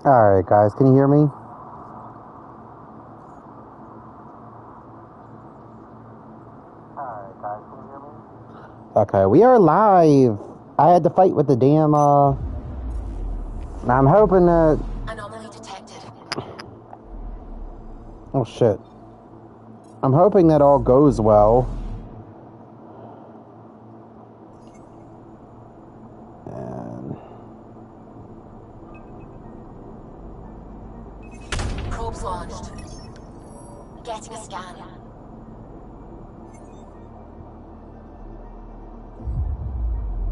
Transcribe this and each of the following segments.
Alright, guys, can you hear me? Alright, guys, can you hear me? Okay, we are live. I had to fight with the damn, I'm hoping that... Anomaly detected. Oh, shit. I'm hoping that all goes well. And... Probes launched. Getting a scan.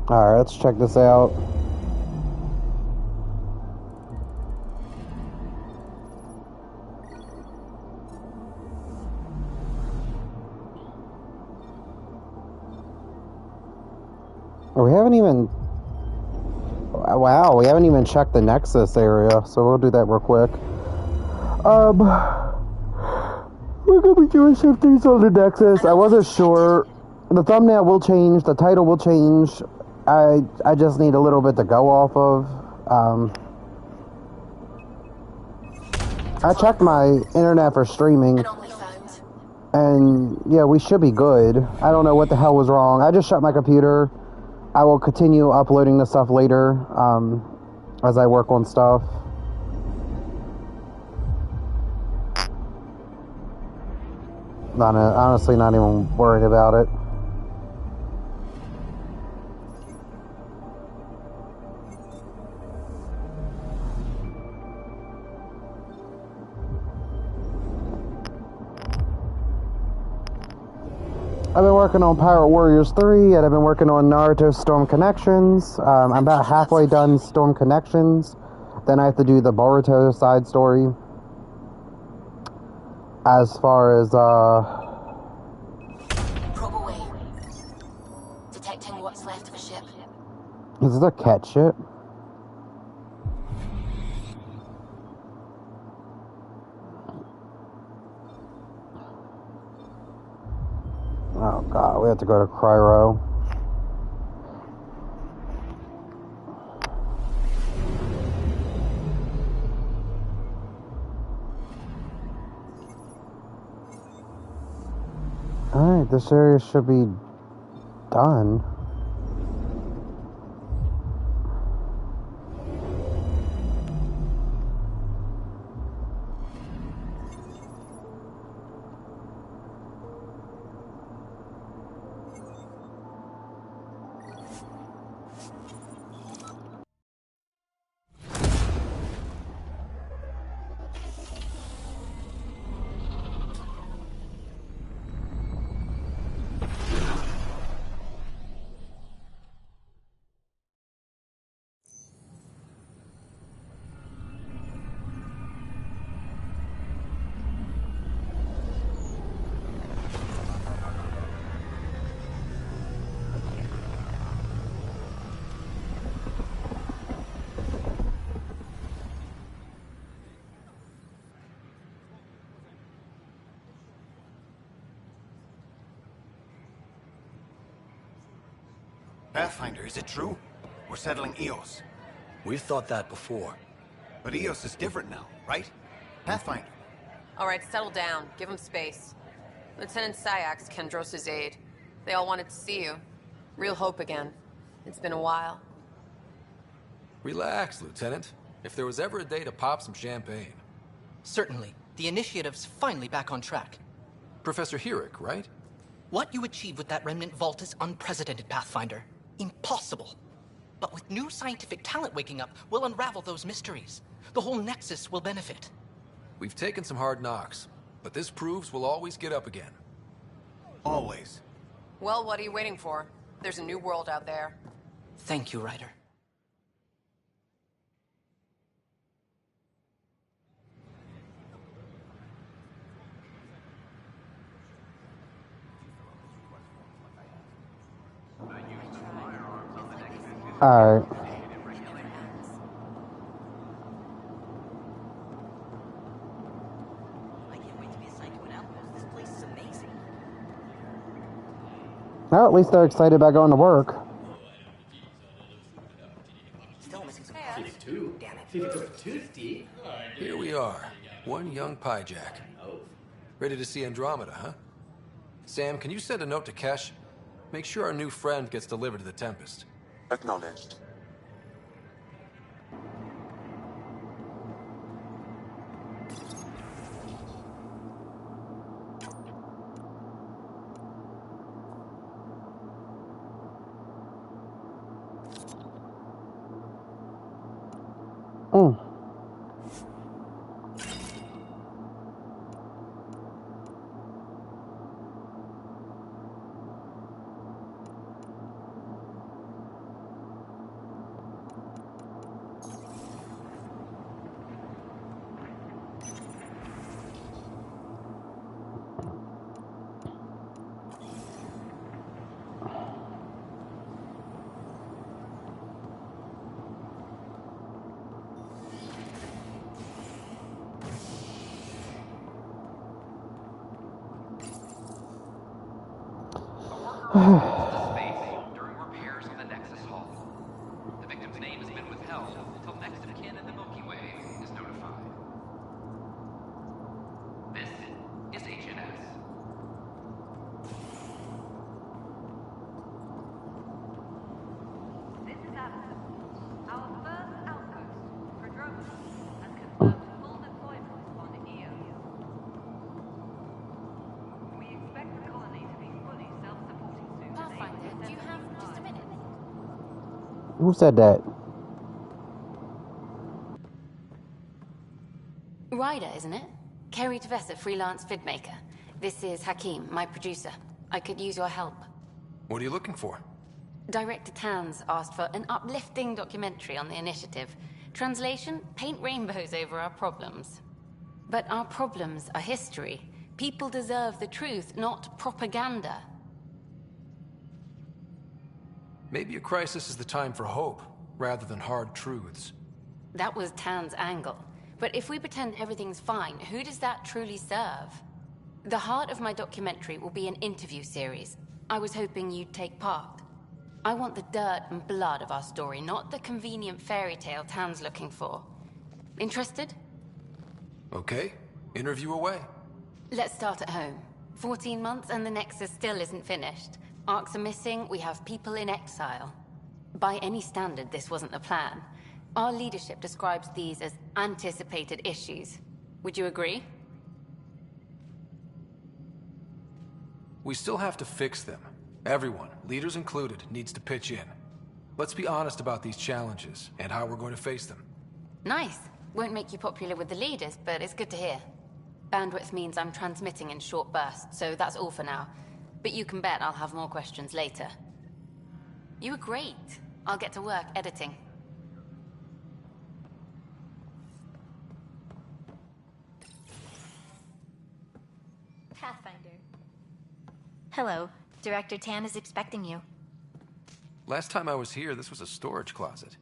Alright, let's check this out. We haven't even... Wow, we haven't even checked the Nexus area, so we'll do that real quick. We're gonna be doing some things on the Nexus. I wasn't sure. The thumbnail will change, the title will change. I just need a little bit to go off of. I checked my internet for streaming, and yeah, we should be good. I don't know what the hell was wrong. I just shut my computer. I will continue uploading the stuff later, as I work on stuff. Honestly, not even worried about it. I've been working on Pirate Warriors 3, and I've been working on Naruto Storm Connections. I'm about halfway done Storm Connections. Then I have to do the Boruto side story. As far as, Probe away. Detecting what's left of a ship. Is this a cat ship? Oh god, we have to go to Cryo. Alright, this area should be done. Pathfinder, is it true? We're settling Eos. We've thought that before. But Eos is different now, right? Pathfinder. All right, settle down. Give him space. Lieutenant Syak's Kendros' aide. They all wanted to see you. Real hope again. It's been a while. Relax, Lieutenant. If there was ever a day to pop some champagne. Certainly. The initiative's finally back on track. Professor Herrick, right? What you achieved with that remnant vault is unprecedented, Pathfinder. Impossible. But with new scientific talent waking up, we'll unravel those mysteries. The whole Nexus will benefit. We've taken some hard knocks, but this proves we'll always get up again. Always. Well, what are you waiting for? There's a new world out there. Thank you, Ryder. Alright. Well, at least they're excited about going to work. Still missing some parts. Damn it. Here we are. One young Pyjack. Ready to see Andromeda, huh? Sam, can you send a note to Kesh? Make sure our new friend gets delivered to the Tempest. Acknowledged. Mm. The space during repairs on the Nexus hull. The victim's name has been withheld until next of kin in the Milky Way is notified. This is HNS. This is Addison. Our first outpost, Andromeda, has confirmed full deployment on EO. We expect the colony to be fully self-supporting soon. Pathfinder, do you have just a minute? Who said that? Ryder, isn't it? Kerry Tavessa, freelance vidmaker. This is Hakim, my producer. I could use your help. What are you looking for? Director Tans asked for an uplifting documentary on the initiative. Translation, paint rainbows over our problems. But our problems are history. People deserve the truth, not propaganda. Maybe a crisis is the time for hope, rather than hard truths. That was Tan's angle. But if we pretend everything's fine, who does that truly serve? The heart of my documentary will be an interview series. I was hoping you'd take part. I want the dirt and blood of our story, not the convenient fairy tale Tan's looking for. Interested? Okay, interview away. Let's start at home. 14 months and the Nexus still isn't finished. Arcs are missing, we have people in exile. By any standard, this wasn't the plan. Our leadership describes these as anticipated issues. Would you agree? We still have to fix them. Everyone, leaders included, needs to pitch in. Let's be honest about these challenges and how we're going to face them. Nice. Won't make you popular with the leaders, but it's good to hear. Bandwidth means I'm transmitting in short bursts, so that's all for now. But you can bet I'll have more questions later. You were great. I'll get to work editing. Pathfinder. Hello. Director Tan is expecting you. Last time I was here, this was a storage closet.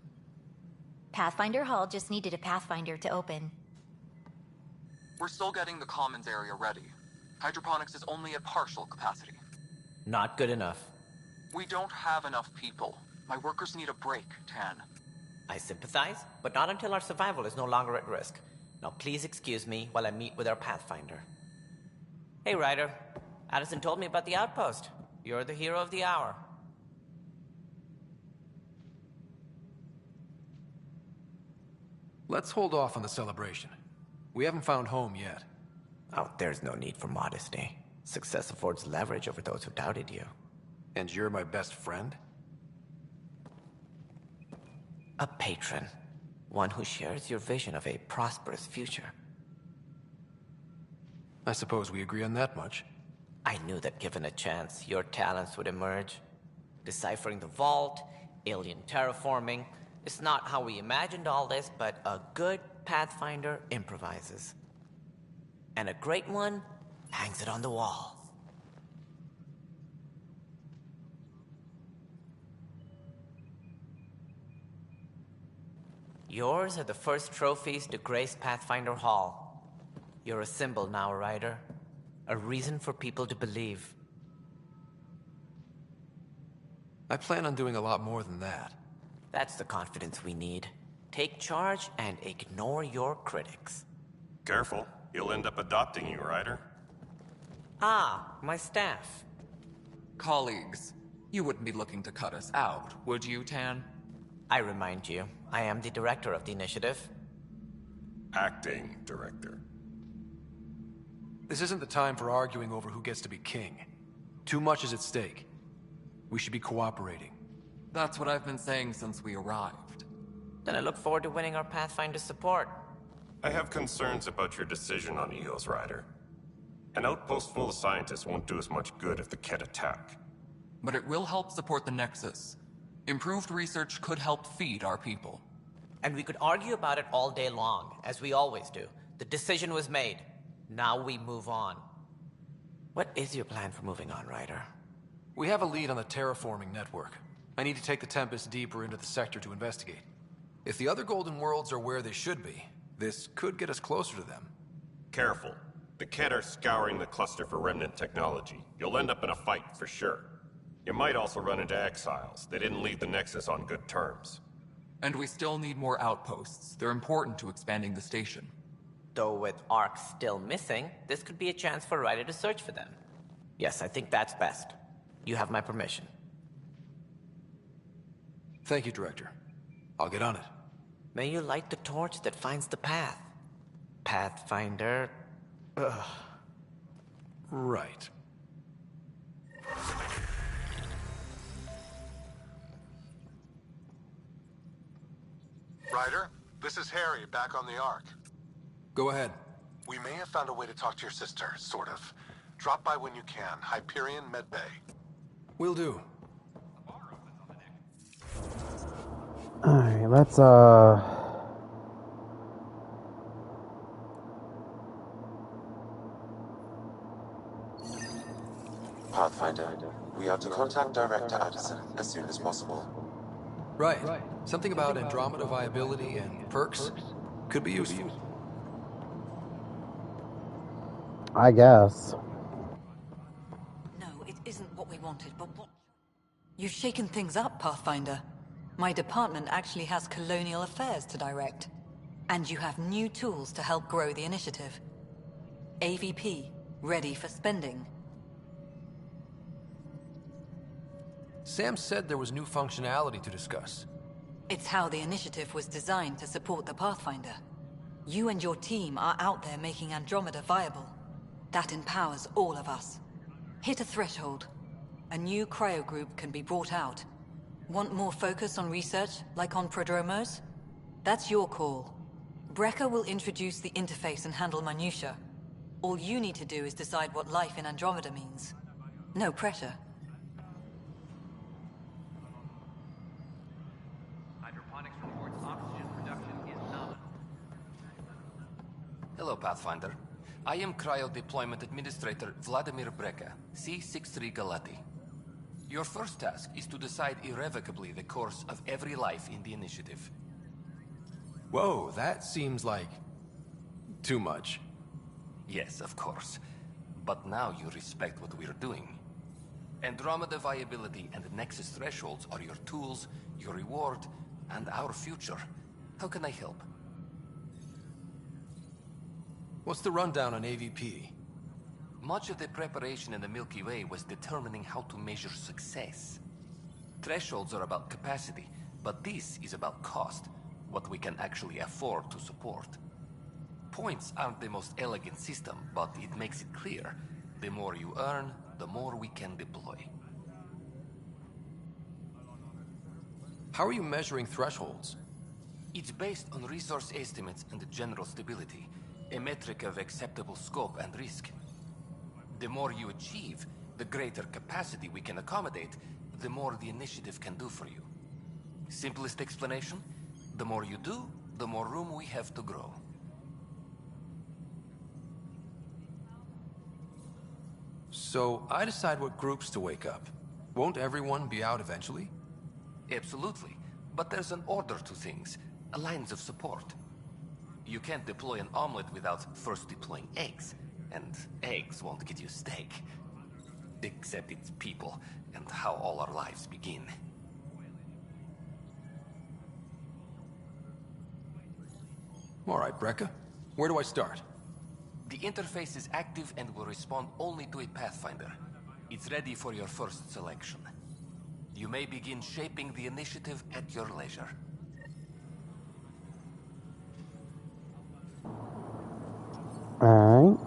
Pathfinder Hall just needed a Pathfinder to open. We're still getting the commons area ready. Hydroponics is only at partial capacity. Not good enough. We don't have enough people. My workers need a break, Tan. I sympathize, but not until our survival is no longer at risk. Now please excuse me while I meet with our Pathfinder. Hey, Ryder. Addison told me about the outpost. You're the hero of the hour. Let's hold off on the celebration. We haven't found home yet. Oh, there's no need for modesty. Success affords leverage over those who doubted you. And you're my best friend? A patron. One who shares your vision of a prosperous future. I suppose we agree on that much. I knew that given a chance, your talents would emerge. Deciphering the vault, alien terraforming. It's not how we imagined all this, but a good Pathfinder improvises. And a great one hangs it on the wall. Yours are the first trophies to grace Pathfinder Hall. You're a symbol now, Ryder. A reason for people to believe. I plan on doing a lot more than that. That's the confidence we need. Take charge and ignore your critics. Careful, he'll end up adopting you, Ryder. Ah, my staff. Colleagues, you wouldn't be looking to cut us out, would you, Tan? I remind you, I am the director of the initiative. Acting director. This isn't the time for arguing over who gets to be king. Too much is at stake. We should be cooperating. That's what I've been saying since we arrived. Then I look forward to winning our Pathfinder support. I have concerns about your decision on EOS, Ryder. An outpost full of scientists won't do us much good if the Kett attack. But it will help support the Nexus. Improved research could help feed our people. And we could argue about it all day long, as we always do. The decision was made. Now we move on. What is your plan for moving on, Ryder? We have a lead on the terraforming network. I need to take the Tempest deeper into the sector to investigate. If the other Golden Worlds are where they should be, this could get us closer to them. Careful. The Kett are scouring the cluster for remnant technology. You'll end up in a fight, for sure. You might also run into exiles. They didn't leave the Nexus on good terms. And we still need more outposts. They're important to expanding the station. Though with Ark still missing, this could be a chance for Ryder to search for them. Yes, I think that's best. You have my permission. Thank you, Director. I'll get on it. May you light the torch that finds the path. Pathfinder... Ugh. Right. Ryder, this is Harry, back on the Ark. Go ahead. We may have found a way to talk to your sister, sort of. Drop by when you can. Hyperion Medbay. Will do. Alright, let's, Pathfinder, we are to contact Director Addison as soon as possible. Right. Something about Andromeda viability and perks could be useful. I guess. No, it isn't what we wanted, but what... You've shaken things up, Pathfinder. My department actually has colonial affairs to direct. And you have new tools to help grow the initiative. AVP, ready for spending. Sam said there was new functionality to discuss. It's how the initiative was designed to support the Pathfinder. You and your team are out there making Andromeda viable. That empowers all of us. Hit a threshold. A new cryo group can be brought out. Want more focus on research, like on Prodromos? That's your call. Brecker will introduce the interface and handle minutiae. All you need to do is decide what life in Andromeda means. No pressure. Hydroponics reports oxygen production is nominal. Hello, Pathfinder. I am Cryo Deployment Administrator Vladimir Brecker, C-63 Galati. Your first task is to decide irrevocably the course of every life in the initiative. Whoa, that seems like... too much. Yes, of course. But now you respect what we're doing. Andromeda viability and Nexus thresholds are your tools, your reward, and our future. How can I help? What's the rundown on AVP? Much of the preparation in the Milky Way was determining how to measure success. Thresholds are about capacity, but this is about cost, what we can actually afford to support. Points aren't the most elegant system, but it makes it clear. The more you earn, the more we can deploy. How are you measuring thresholds? It's based on resource estimates and general stability, a metric of acceptable scope and risk. The more you achieve, the greater capacity we can accommodate, the more the initiative can do for you. Simplest explanation, the more you do, the more room we have to grow. So I decide what groups to wake up. Won't everyone be out eventually? Absolutely, but there's an order to things, lines of support. You can't deploy an omelet without first deploying eggs. And eggs won't get you steak. Except it's people, and how all our lives begin. All right, Brekka. Where do I start? The interface is active and will respond only to a Pathfinder. It's ready for your first selection. You may begin shaping the initiative at your leisure. Alright.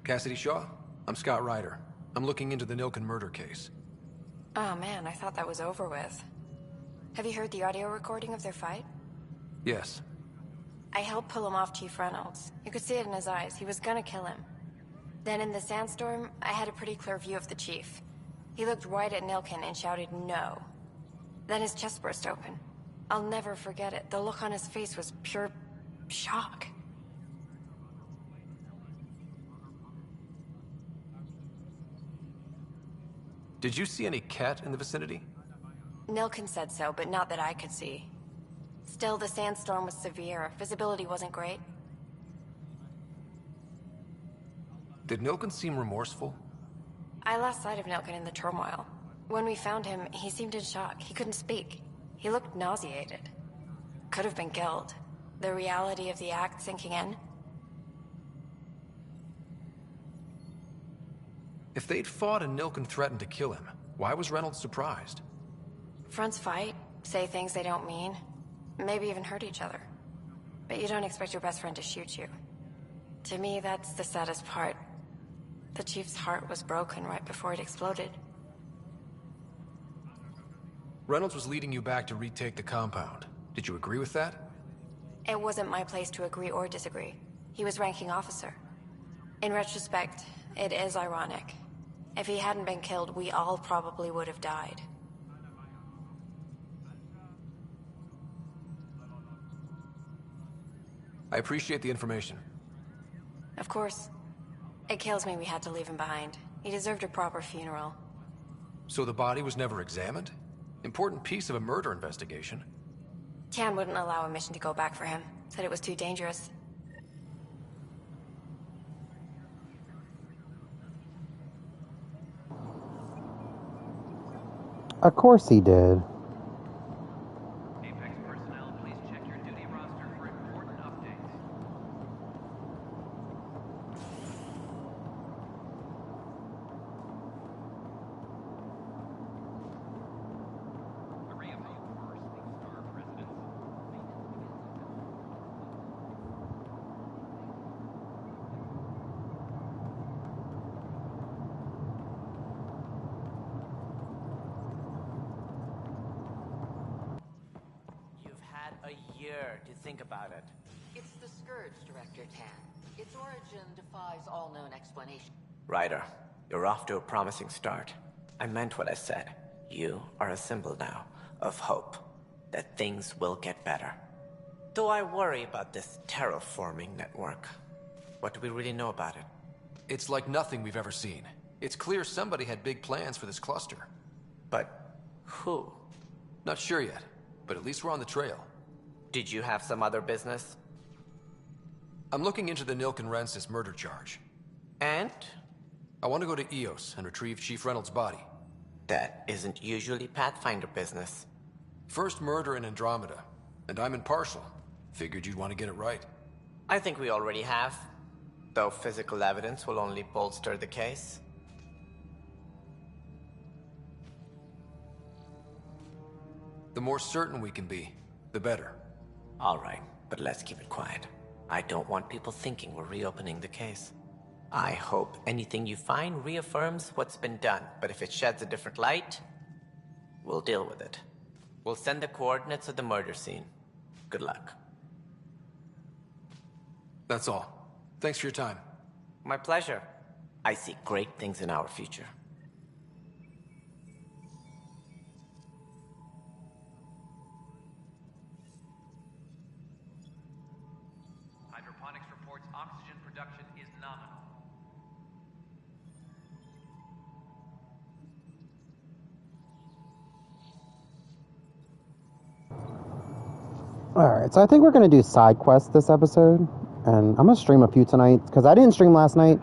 Cassidy Shaw? I'm Scott Ryder. I'm looking into the Nilken murder case. Oh man, I thought that was over with. Have you heard the audio recording of their fight? Yes. I helped pull him off Chief Reynolds. You could see it in his eyes. He was gonna kill him. Then in the sandstorm, I had a pretty clear view of the Chief. He looked right at Nilken and shouted no. Then his chest burst open. I'll never forget it. The look on his face was pure shock. Did you see any cat in the vicinity? Nilken said so, but not that I could see. Still, the sandstorm was severe. Visibility wasn't great. Did Nilken seem remorseful? I lost sight of Nilken in the turmoil. When we found him, he seemed in shock. He couldn't speak. He looked nauseated. Could have been killed. The reality of the act sinking in. If they'd fought and Nilken threatened to kill him, why was Reynolds surprised? Fronts fight, say things they don't mean, maybe even hurt each other. But you don't expect your best friend to shoot you. To me, that's the saddest part. The Chief's heart was broken right before it exploded. Reynolds was leading you back to retake the compound. Did you agree with that? It wasn't my place to agree or disagree. He was ranking officer. In retrospect, it is ironic. If he hadn't been killed, we all probably would have died. I appreciate the information. Of course. It kills me we had to leave him behind. He deserved a proper funeral. So the body was never examined? Important piece of a murder investigation. Tian wouldn't allow a mission to go back for him. Said it was too dangerous. Of course he did. Apex personnel, please check your duty roster for important updates. A ray of hope for star presidents. You've had a year to think about it. It's the Scourge, Director Tan. Its origin defies all known explanation. Ryder, you're off to a promising start. I meant what I said. You are a symbol now of hope that things will get better. Though I worry about this terraforming network. What do we really know about it? It's like nothing we've ever seen. It's clear somebody had big plans for this cluster. But who? Not sure yet, but at least we're on the trail. Did you have some other business? I'm looking into the Nilken Rensis murder charge. And? I want to go to EOS and retrieve Chief Reynolds' body. That isn't usually Pathfinder business. First murder in Andromeda, and I'm impartial. Figured you'd want to get it right. I think we already have. Though physical evidence will only bolster the case. The more certain we can be, the better. All right, but let's keep it quiet. I don't want people thinking we're reopening the case. I hope anything you find reaffirms what's been done, but if it sheds a different light, we'll deal with it. We'll send the coordinates of the murder scene. Good luck. That's all. Thanks for your time. My pleasure. I see great things in our future. Hydroponics report reports oxygen production is nominal. Alright, so I think we're going to do side quests this episode. And I'm going to stream a few tonight, because I didn't stream last night.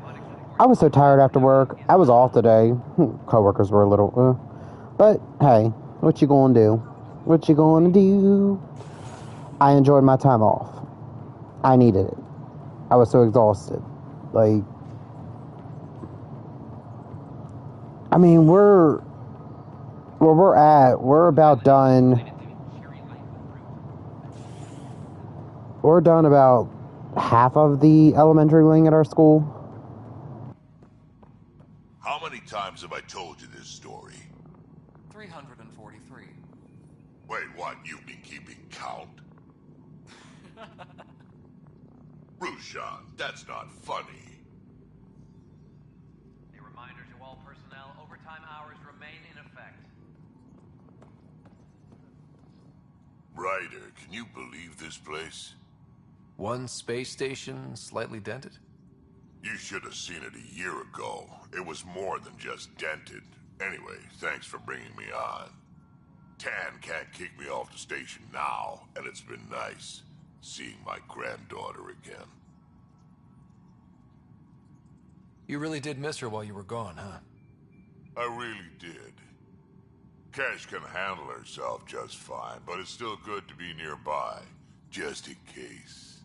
I was so tired after work. I was off today. Coworkers were a little, But, hey, what you going to do? What you going to do? I enjoyed my time off. I needed it. I was so exhausted. Like, I mean, where we're at, we're about done. We're done about half of the elementary wing at our school. How many times have I told you this story? 343. Wait, what? You've been keeping count? Rushan, that's not funny. A reminder to all personnel, overtime hours remain in effect. Ryder, can you believe this place? One space station slightly dented? You should have seen it a year ago. It was more than just dented. Anyway, thanks for bringing me on. Tan can't kick me off the station now, and it's been nice seeing my granddaughter again. You really did miss her while you were gone, huh? I really did. Cash can handle herself just fine, but it's still good to be nearby, just in case.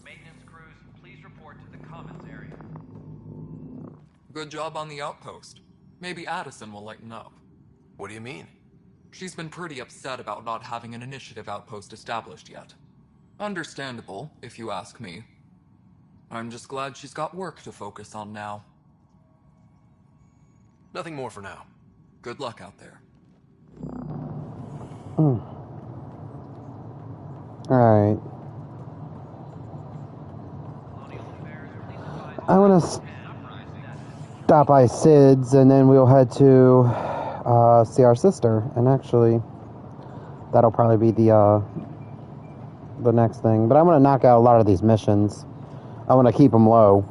Maintenance crews, please report to the commons area. Good job on the outpost. Maybe Addison will lighten up. What do you mean? She's been pretty upset about not having an initiative outpost established yet. Understandable, if you ask me. I'm just glad she's got work to focus on now. Nothing more for now. Good luck out there. Alright. I want to stop by Sid's, and then we'll head to see our sister. And actually, that'll probably be the next thing. But I'm going to knock out a lot of these missions. I want to keep them low.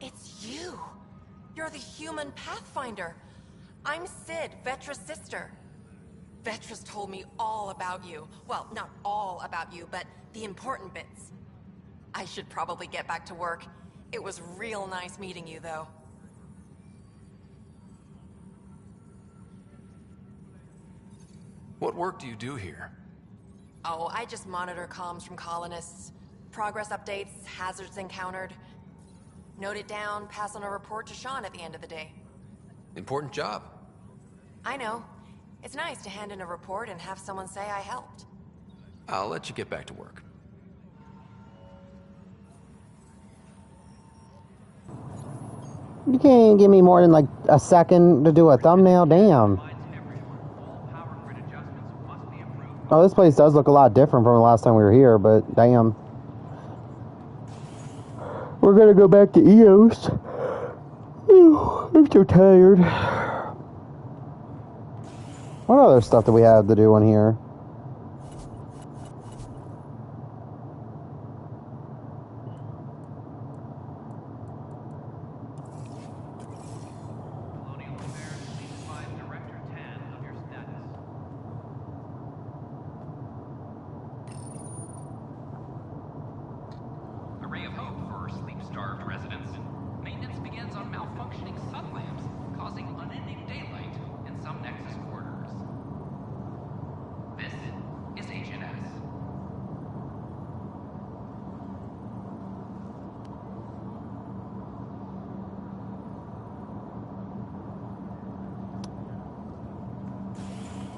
It's you! You're the human Pathfinder. I'm Sid, Vetra's sister. Vetra's told me all about you. Well, not all about you, but the important bits. I should probably get back to work. It was real nice meeting you, though. What work do you do here? Oh, I just monitor comms from colonists. Progress updates, hazards encountered. Note it down, pass on a report to Sean at the end of the day. Important job. I know. It's nice to hand in a report and have someone say I helped. I'll let you get back to work. You can't give me more than like a second to do a thumbnail? Damn. Oh, this place does look a lot different from the last time we were here, but damn. We're gonna go back to EOS. I'm so tired. What other stuff do we have to do in here? A ray of hope for sleep-starved residents. Maintenance begins on malfunctioning sun lamps, causing unending daylight in some Nexus quarters. This is HNS.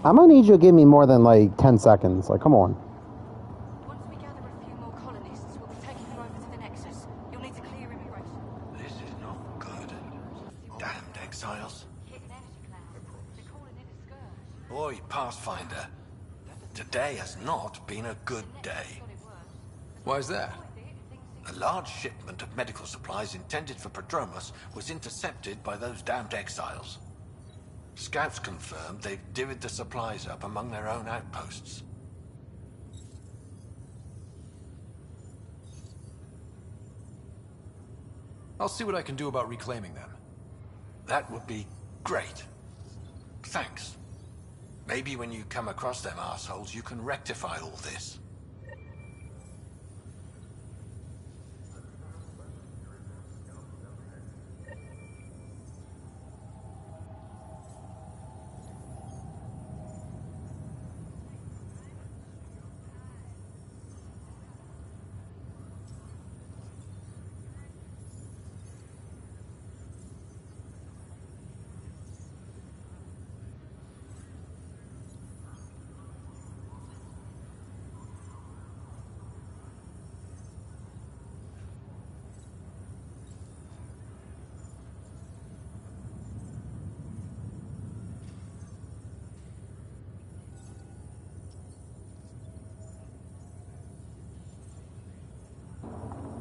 I'm gonna need you to give me more than like 10 seconds. Like, come on. Once we gather a few more colonists, we'll be taking them over to the Nexus. You'll need to clear immigration. This is not good. Damned exiles. Boy, Pathfinder. Today has not been a good day. Why's that? A large shipment of medical supplies intended for Prodromos was intercepted by those damned exiles. Scouts confirmed they've divvied the supplies up among their own outposts. I'll see what I can do about reclaiming them. That would be great. Thanks. Maybe when you come across them assholes, you can rectify all this.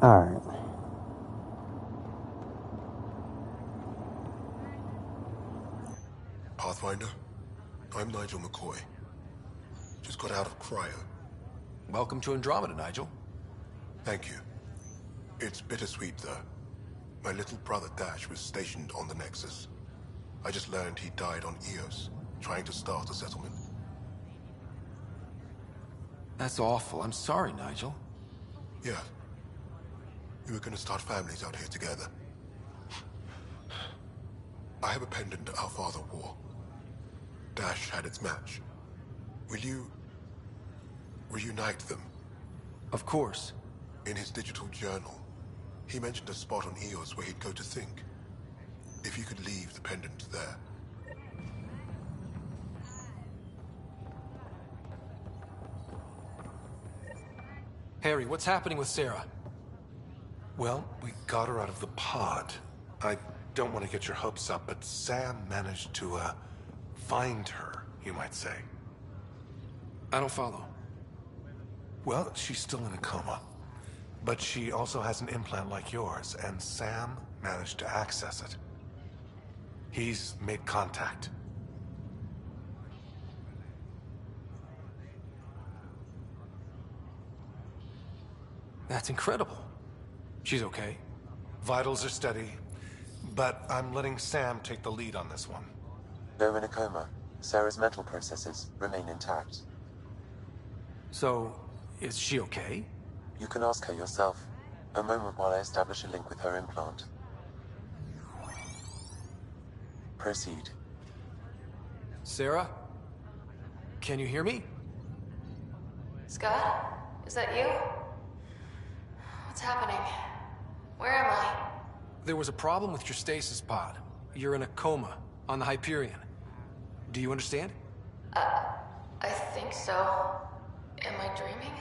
Alright. Pathfinder, I'm Nigel McCoy. Just got out of cryo. Welcome to Andromeda, Nigel. Thank you. It's bittersweet, though. My little brother Dash was stationed on the Nexus. I just learned he died on Eos, trying to start a settlement. That's awful. I'm sorry, Nigel. Yeah. We were gonna start families out here together. I have a pendant our father wore. Dash had its match. Will you reunite them? Of course. In his digital journal, he mentioned a spot on Eos where he'd go to think. If you could leave the pendant there. Harry, what's happening with Sarah? Well, we got her out of the pod. I don't want to get your hopes up, but Sam managed to, find her, you might say. I don't follow. Well, she's still in a coma. But she also has an implant like yours, and Sam managed to access it. He's made contact. That's incredible. She's okay. Vitals are steady, but I'm letting Sam take the lead on this one. Though in a coma, Sarah's mental processes remain intact. So, is she okay? You can ask her yourself. A moment while I establish a link with her implant. Proceed. Sarah? Can you hear me? Scott? Is that you? What's happening? Where am I? There was a problem with your stasis pod. You're in a coma on the Hyperion. Do you understand? I think so. Am I dreaming?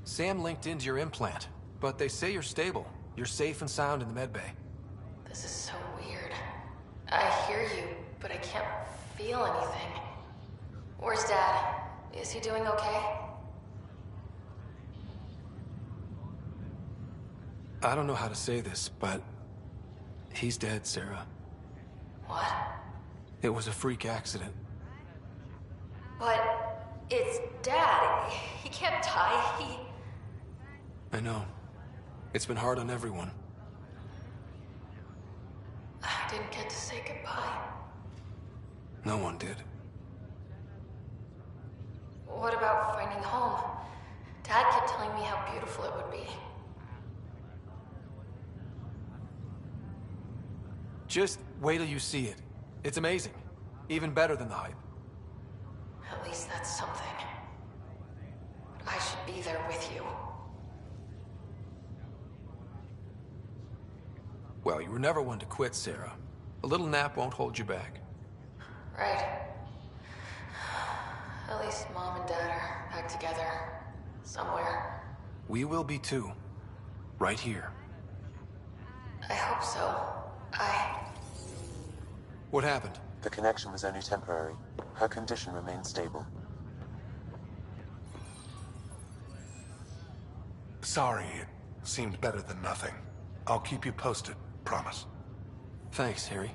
Sam linked into your implant, but they say you're stable. You're safe and sound in the medbay. This is so weird. I hear you, but I can't feel anything. Where's Dad? Is he doing okay? I don't know how to say this, but he's dead, Sarah. What? It was a freak accident. But it's Dad. He can't die. I know. It's been hard on everyone. I didn't get to say goodbye. No one did. What about finding home? Dad kept telling me how beautiful it would be. Just wait till you see it. It's amazing. Even better than the hype. At least that's something. I should be there with you. Well, you were never one to quit, Sarah. A little nap won't hold you back. Right. At least Mom and Dad are back together. Somewhere. We will be too. Right here. I hope so. What happened? The connection was only temporary. Her condition remains stable. Sorry, Seemed better than nothing. I'll keep you posted, promise. Thanks, Harry.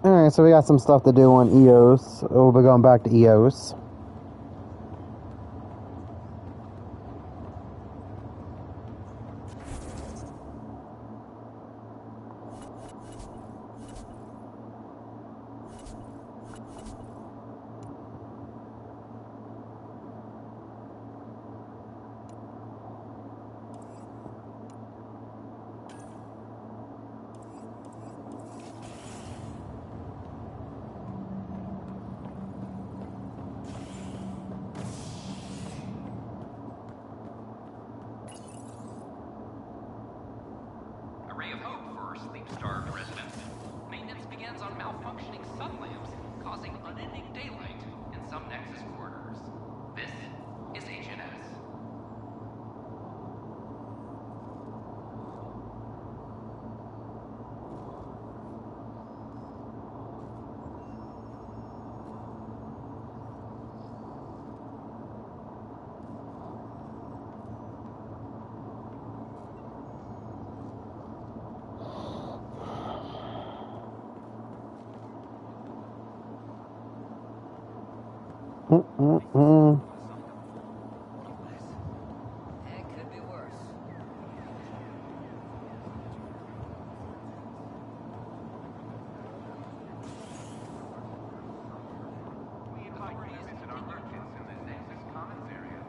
Alright, so we got some stuff to do on EOS. We'll be going back to EOS. A ray of hope for sleep-starved residents. Maintenance begins on malfunctioning sun lamps, causing unending daylight in some Nexus corridors. This is Agent S. It could be worse. We invite residents and our merchants in the Nexus Commons area.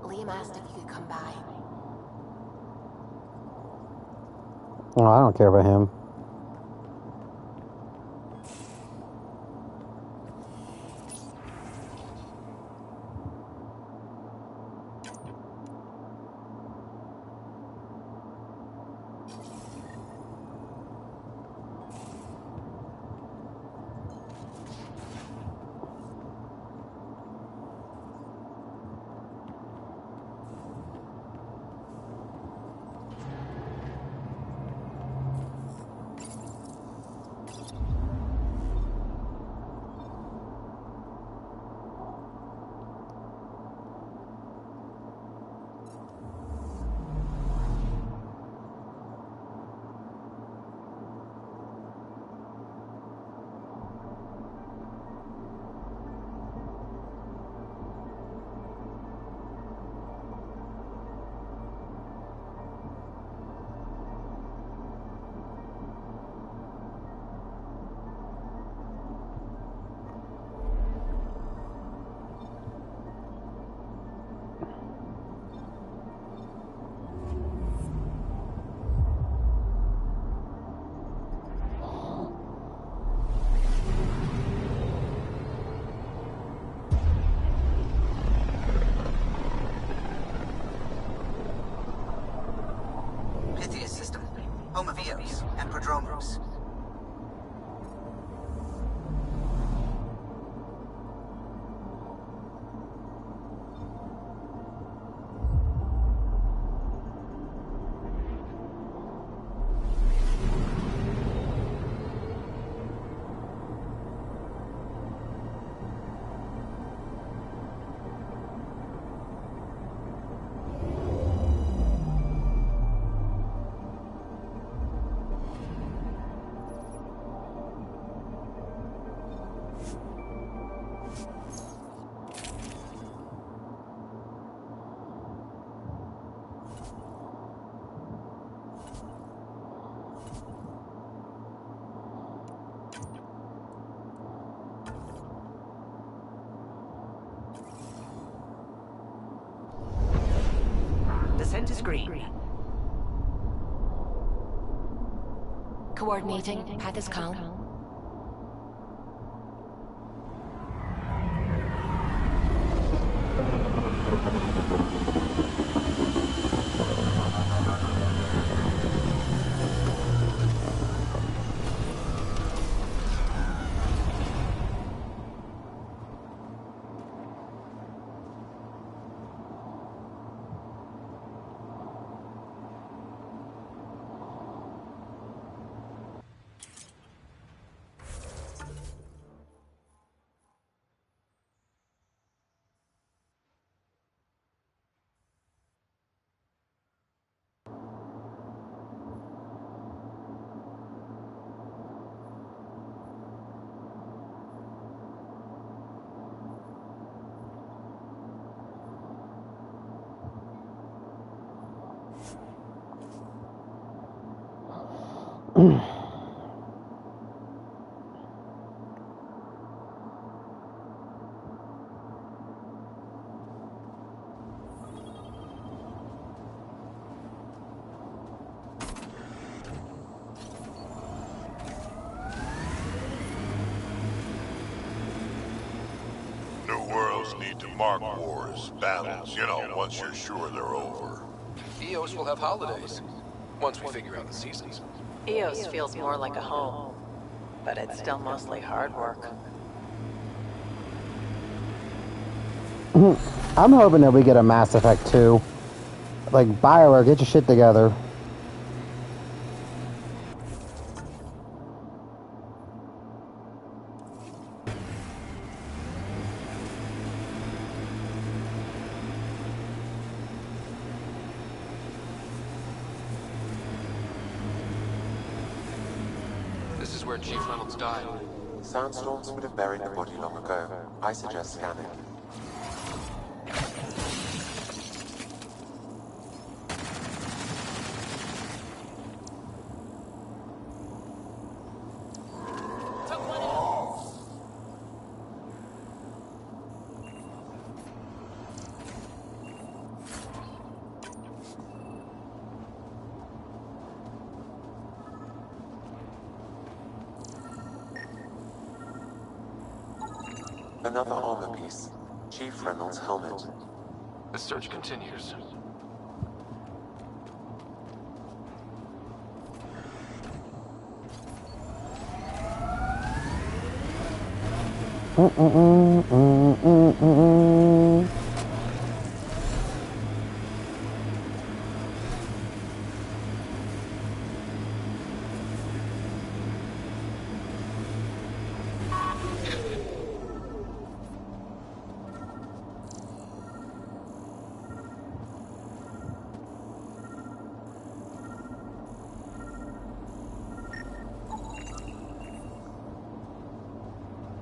Liam asked if you could come by. Well, I don't care about him. Pythia system, home of Eos and Prodromos. Movement is green. Coordinating. Path is calm. New worlds need to mark wars, battles, you know, once you're sure they're over. EOS will have holidays, once we figure out the seasons. EOS feels more like a home, but it's still mostly hard work. I'm hoping that we get a Mass Effect 2. Like, BioWare, get your shit together. This is where Chief Reynolds died. Sandstorms would have buried the body long ago. I suggest scanning. Another armor piece. Chief Reynolds' helmet. The search continues.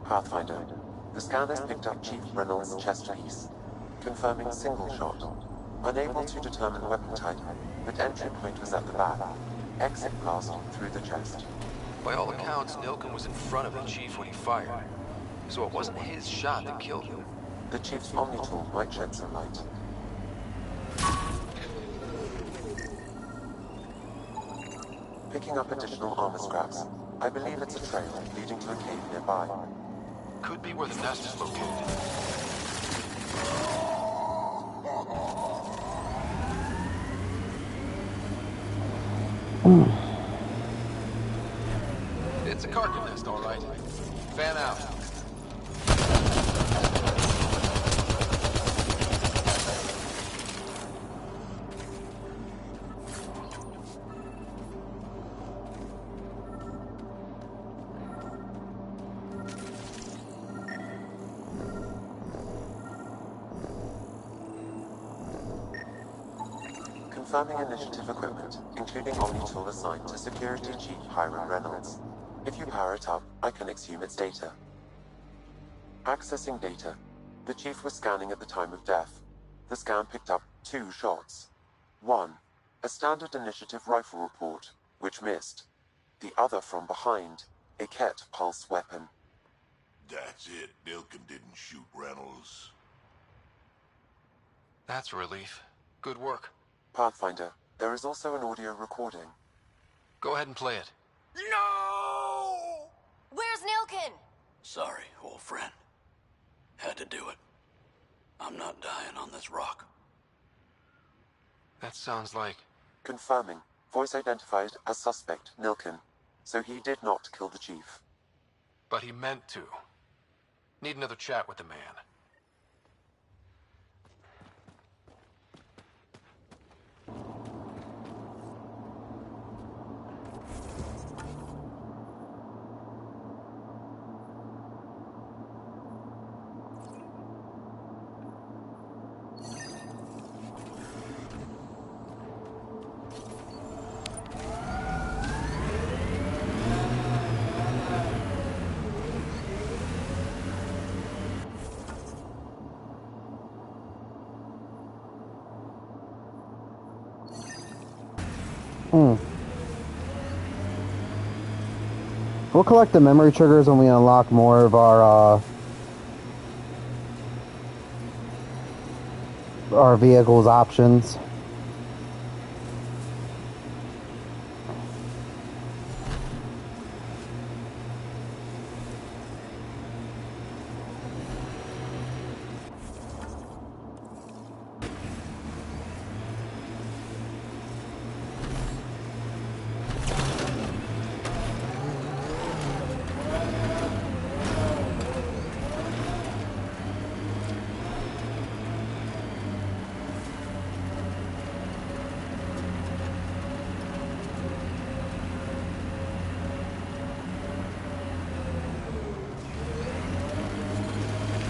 Pathfinder. The scanners picked up Chief Reynolds' chest piece, confirming single shot. Unable to determine weapon type, but entry point was at the back. Exit blast through the chest. By all accounts, Nilkin was in front of the Chief when he fired. So it wasn't his shot that killed him. The Chief's Omnitool might shed some light. Picking up additional armor scraps. I believe it's a trail leading to a cave nearby. Could be where the nest is located. It's a carcass nest, all right. Fan out. Confirming initiative equipment, including Omnitool assigned to Security Chief Hiram Reynolds. If you power it up, I can exhume its data. Accessing data. The Chief was scanning at the time of death. The scan picked up 2 shots. 1. A standard initiative rifle report, which missed. The other from behind, a Ket pulse weapon. That's it. Nilkin didn't shoot Reynolds. That's a relief. Good work. Pathfinder, there is also an audio recording. Go ahead and play it. No! Where's Nilkin? Sorry, old friend. Had to do it. I'm not dying on this rock. That sounds like... Confirming. Voice identified as suspect, Nilkin. So he did not kill the chief. But he meant to. Need another chat with the man. We'll collect the memory triggers when we unlock more of our vehicle's options.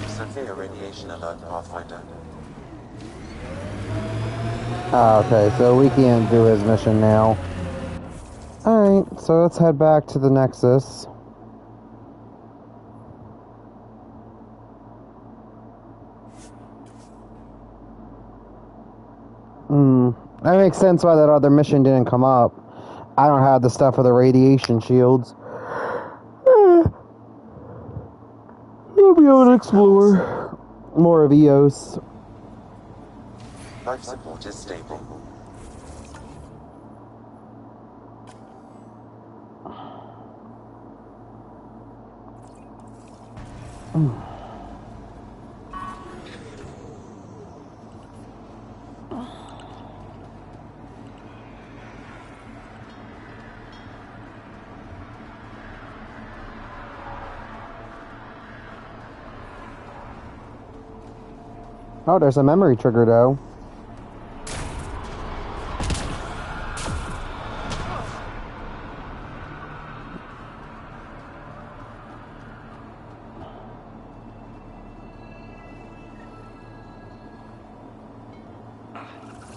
Severe radiation alert, Pathfinder. Okay, so we can't do his mission now. Alright, so let's head back to the Nexus. That makes sense why that other mission didn't come up. I don't have the stuff for the radiation shields. We'll be able to explore more of EOS. Life support is stable. Oh, there's a memory trigger though.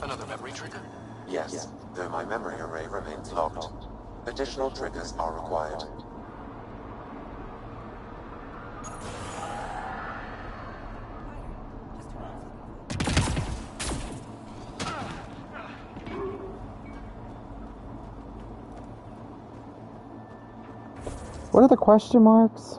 Another memory trigger? Yes, though my memory array remains locked. Additional triggers are required. What are the question marks?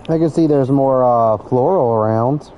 I can see there's more floral around.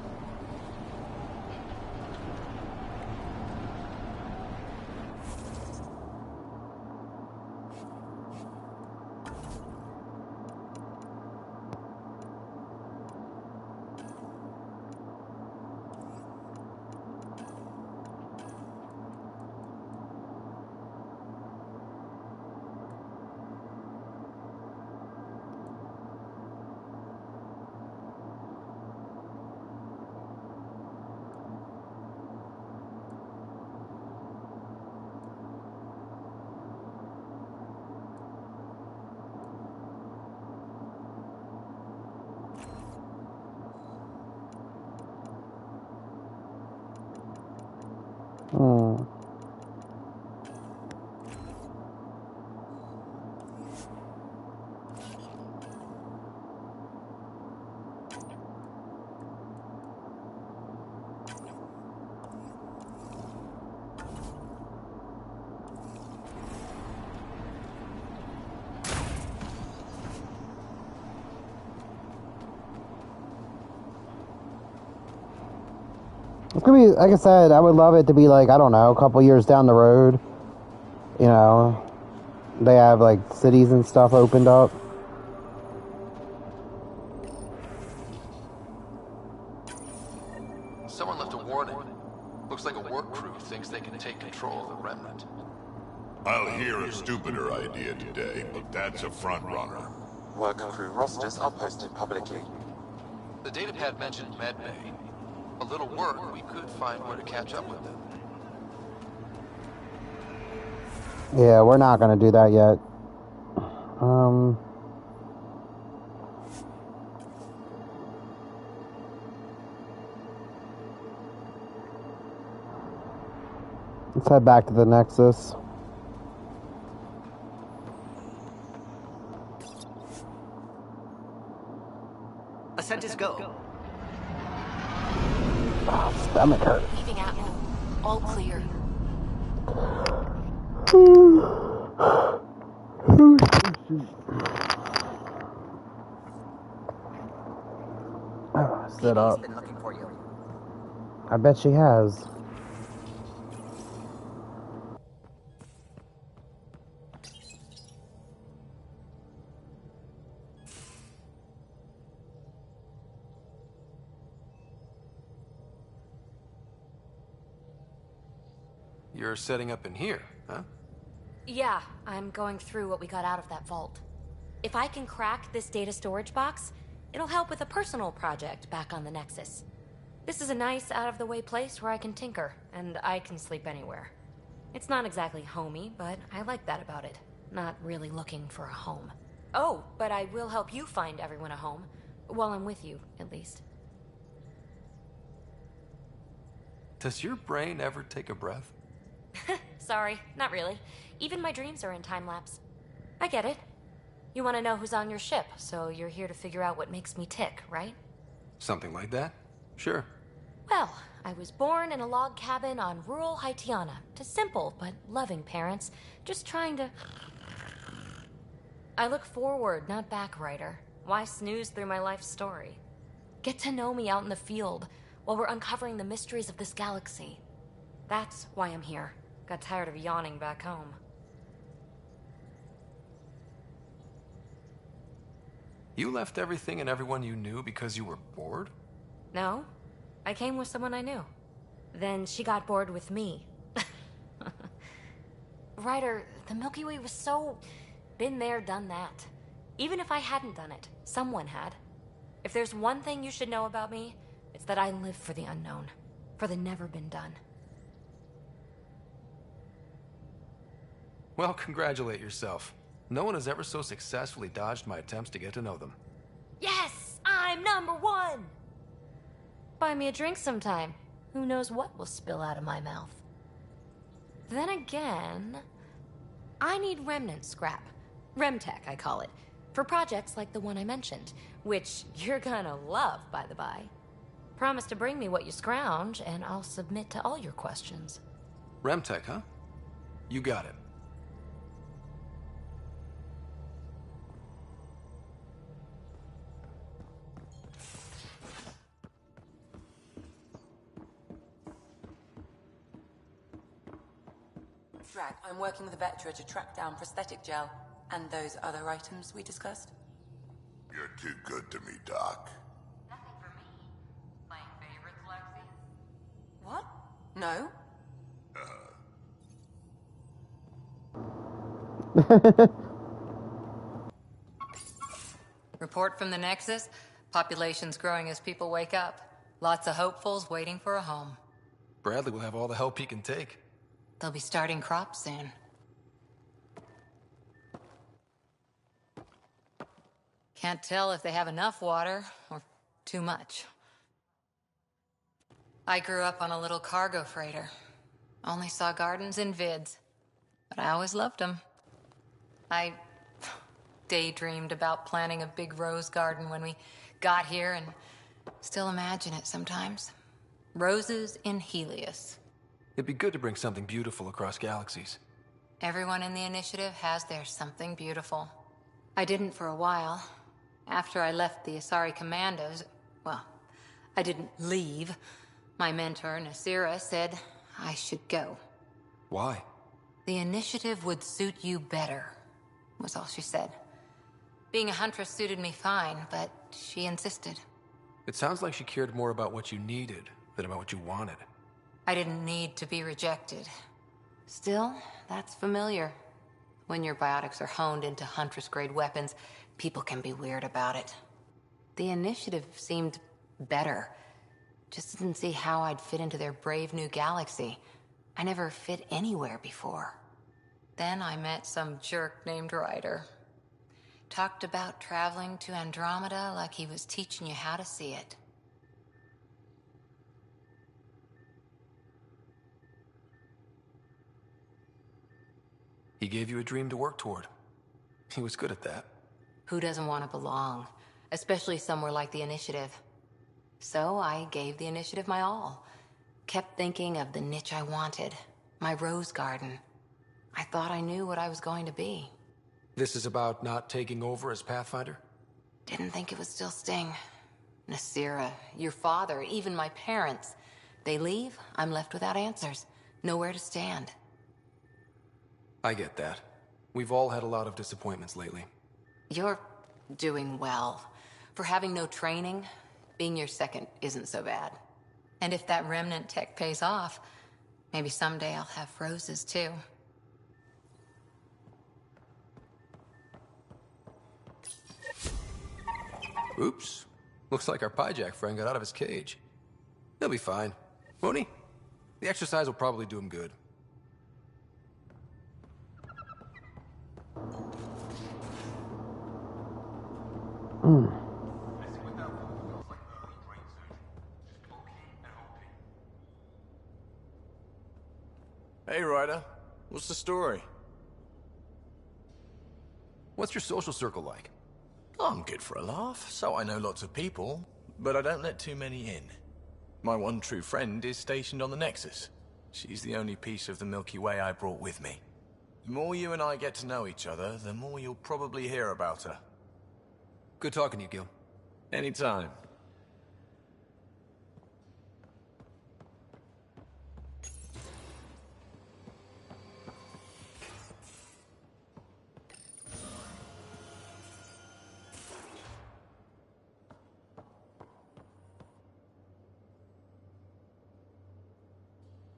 It's gonna be, like I said, I would love it to be like, I don't know, a couple years down the road. You know, they have like cities and stuff opened up. Someone left a warning. Looks like a work crew thinks they can take control of the remnant. I'll hear a stupider idea today, but that's a front runner. Work crew rosters are posted publicly. The datapad mentioned medbay. A little work, we could find where to catch up with them. Yeah, we're not gonna do that yet. Let's head back to the Nexus. Ascent is go. Oh, stomach hurt. Leaving Atmo. All clear. Sit up. Been looking for you. I bet she has. You're setting up in here, huh? Yeah, I'm going through what we got out of that vault. If I can crack this data storage box, it'll help with a personal project back on the Nexus. This is a nice, out-of-the-way place where I can tinker, and I can sleep anywhere. It's not exactly homey, but I like that about it. Not really looking for a home. Oh, but I will help you find everyone a home. While I'm with you, at least. Does your brain ever take a breath? Sorry, not really. Even my dreams are in time-lapse. I get it. You want to know who's on your ship, so you're here to figure out what makes me tick, right? Something like that? Sure. Well, I was born in a log cabin on rural Haitiana to simple but loving parents, just trying to... I look forward, not back, writer. Why snooze through my life story? Get to know me out in the field while we're uncovering the mysteries of this galaxy. That's why I'm here. Got tired of yawning back home. You left everything and everyone you knew because you were bored? No, I came with someone I knew. Then she got bored with me. Ryder, the Milky Way was so... been there, done that. Even if I hadn't done it, someone had. If there's one thing you should know about me, it's that I live for the unknown. For the never been done. Well, congratulate yourself. No one has ever so successfully dodged my attempts to get to know them. Yes! I'm #1! Buy me a drink sometime. Who knows what will spill out of my mouth. Then again... I need remnant scrap. Remtech, I call it. For projects like the one I mentioned. Which you're gonna love, by the by. Promise to bring me what you scrounge, and I'll submit to all your questions. Remtech, huh? You got it. Drag, I'm working with Vetra to track down prosthetic gel and those other items we discussed. You're too good to me, Doc. Nothing for me. Playing favorites, Lexi? What? No? Report from the Nexus. Population's growing as people wake up. Lots of hopefuls waiting for a home. Bradley will have all the help he can take. They'll be starting crops soon. Can't tell if they have enough water or too much. I grew up on a little cargo freighter. Only saw gardens in vids, but I always loved them. I daydreamed about planting a big rose garden when we got here and still imagine it sometimes. Roses in Helios. It'd be good to bring something beautiful across galaxies. Everyone in the initiative has their something beautiful. I didn't for a while. After I left the Asari Commandos, well, I didn't leave. My mentor, Nasira, said I should go. Why? The initiative would suit you better, was all she said. Being a huntress suited me fine, but she insisted. It sounds like she cared more about what you needed than about what you wanted. I didn't need to be rejected. Still, that's familiar. When your biotics are honed into Huntress-grade weapons, people can be weird about it. The initiative seemed better. Just didn't see how I'd fit into their brave new galaxy. I never fit anywhere before. Then I met some jerk named Ryder. Talked about traveling to Andromeda like he was teaching you how to see it. He gave you a dream to work toward. He was good at that. Who doesn't want to belong? Especially somewhere like the Initiative. So I gave the Initiative my all. Kept thinking of the niche I wanted. My rose garden. I thought I knew what I was going to be. This is about not taking over as Pathfinder? Didn't think it would still sting. Nasira, your father, even my parents. They leave, I'm left without answers. Nowhere to stand. I get that. We've all had a lot of disappointments lately. You're doing well. For having no training, being your second isn't so bad. And if that remnant tech pays off, maybe someday I'll have roses too. Oops. Looks like our Pyjak friend got out of his cage. He'll be fine, won't he? The exercise will probably do him good. Hey, Ryder. What's the story? What's your social circle like? I'm good for a laugh, so I know lots of people, but I don't let too many in. My one true friend is stationed on the Nexus. She's the only piece of the Milky Way I brought with me. The more you and I get to know each other, the more you'll probably hear about her. Good talking to you, Gil. Anytime.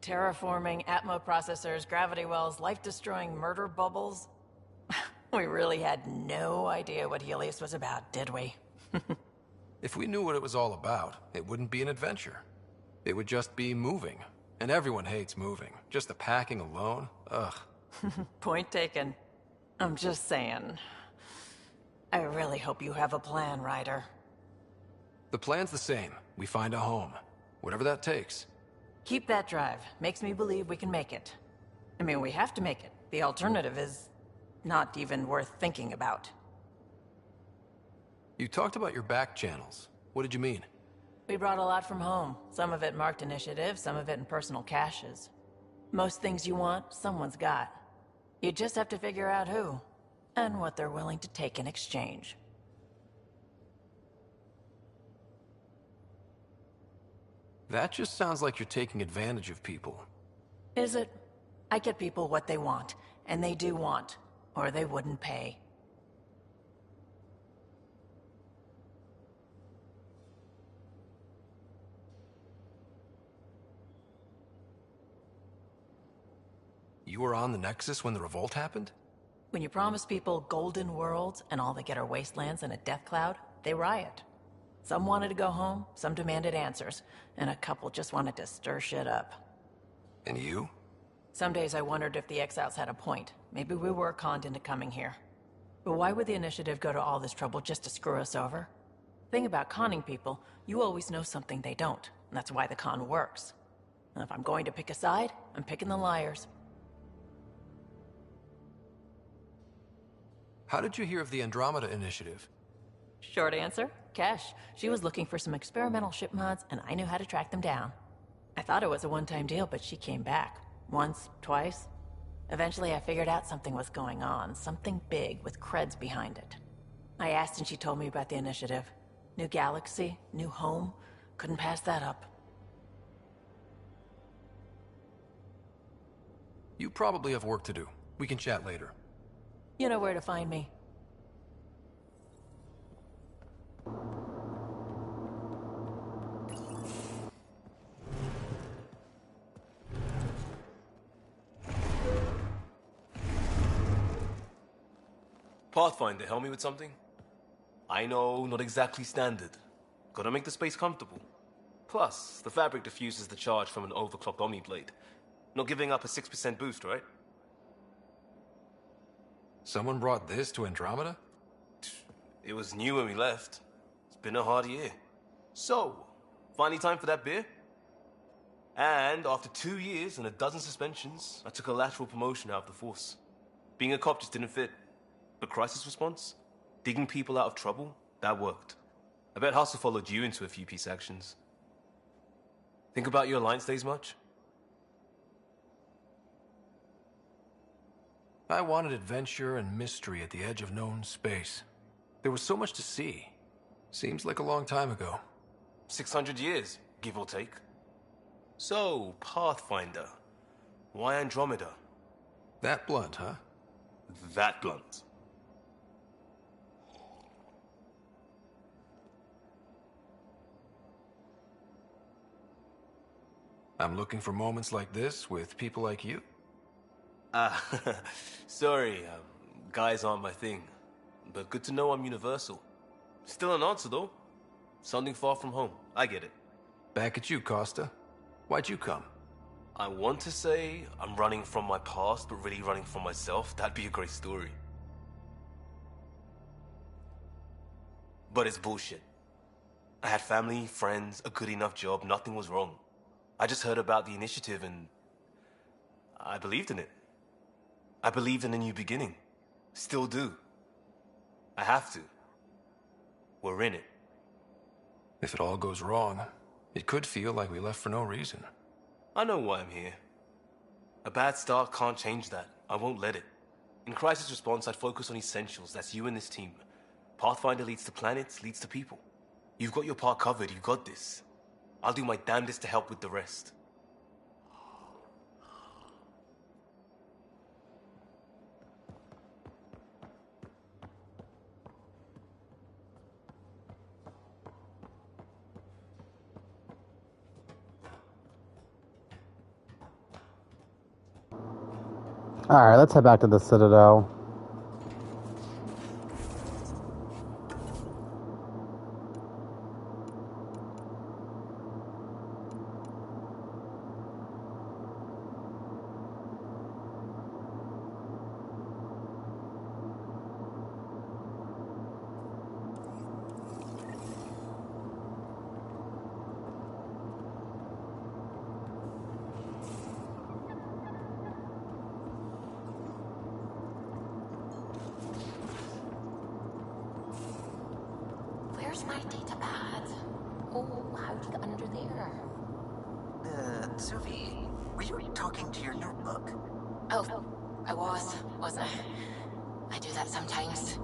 Terraforming, Atmo processors, gravity wells, life-destroying murder bubbles. We really had no idea what Helios was about, did we? If we knew what it was all about, it wouldn't be an adventure. It would just be moving. And everyone hates moving. Just the packing alone, ugh. Point taken. I'm just saying. I really hope you have a plan, Ryder. The plan's the same. We find a home. Whatever that takes. Keep that drive. Makes me believe we can make it. I mean, we have to make it. The alternative is not even worth thinking about. You talked about your back channels. What did you mean? We brought a lot from home. Some of it marked initiative, some of it in personal caches. Most things you want, someone's got. You just have to figure out who, and what they're willing to take in exchange. That just sounds like you're taking advantage of people. Is it? I get people what they want, and they do want, or they wouldn't pay. You were on the Nexus when the revolt happened? When you promise people golden worlds and all they get are wastelands and a death cloud, they riot. Some wanted to go home, some demanded answers, and a couple just wanted to stir shit up. And you? Some days I wondered if the exiles had a point. Maybe we were conned into coming here. But why would the Initiative go to all this trouble just to screw us over? Thing about conning people, you always know something they don't, and that's why the con works. And if I'm going to pick a side, I'm picking the liars. How did you hear of the Andromeda Initiative? Short answer, Cash. She was looking for some experimental ship mods, and I knew how to track them down. I thought it was a one-time deal, but she came back. Once, twice. Eventually I figured out something was going on, something big with creds behind it. I asked and she told me about the Initiative. New galaxy, new home. Couldn't pass that up. You probably have work to do. We can chat later. You know where to find me. Pathfinder, help me with something? I know, not exactly standard. Gotta make the space comfortable. Plus, the fabric diffuses the charge from an overclocked Omniblade. Not giving up a 6% boost, right? Someone brought this to Andromeda? It was new when we left. It's been a hard year. So, finally time for that beer? And after 2 years and a dozen suspensions, I took a lateral promotion out of the force. Being a cop just didn't fit. But crisis response? Digging people out of trouble? That worked. I bet Hustle followed you into a few peace actions. Think about your Alliance days much? I wanted adventure and mystery at the edge of known space. There was so much to see. Seems like a long time ago. 600 years, give or take. So, Pathfinder. Why Andromeda? That blunt, huh? That blunt. I'm looking for moments like this with people like you. Sorry, guys aren't my thing. But good to know I'm universal. Still an answer, though. Something far from home. I get it. Back at you, Costa. Why'd you come? I want to say I'm running from my past, but really running from myself. That'd be a great story. But it's bullshit. I had family, friends, a good enough job, nothing was wrong. I just heard about the initiative and I believed in it. I believed in a new beginning. Still do. I have to. We're in it. If it all goes wrong, it could feel like we left for no reason. I know why I'm here. A bad start can't change that. I won't let it. In crisis response, I'd focus on essentials. That's you and this team. Pathfinder leads to planets, leads to people. You've got your part covered. You've got this. I'll do my damnedest to help with the rest. Alright, let's head back to the Citadel. Where's my data pad? Oh, how'd you get under there? Suvi, were you talking to your notebook? Oh, I wasn't I? I do that sometimes.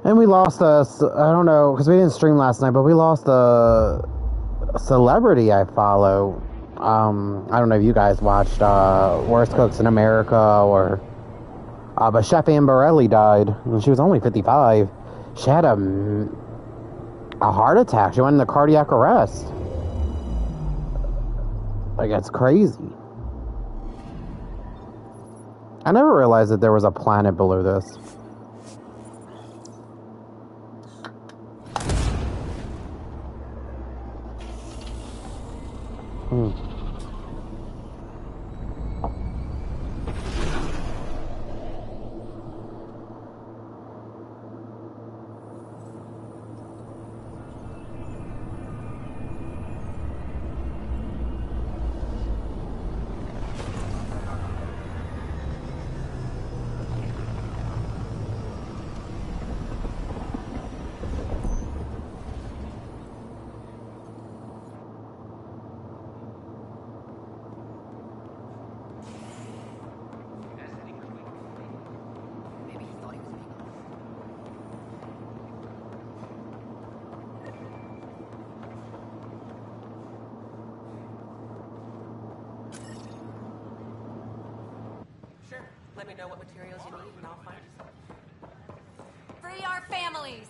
And we lost I don't know, because we didn't stream last night, but we lost a celebrity I follow. I don't know if you guys watched Worst Cooks in America or... but Chef Ann Borelli died, and she was only 55. She had a heart attack. She went into cardiac arrest. Like, it's crazy. I never realized that there was a planet below this. Free our families!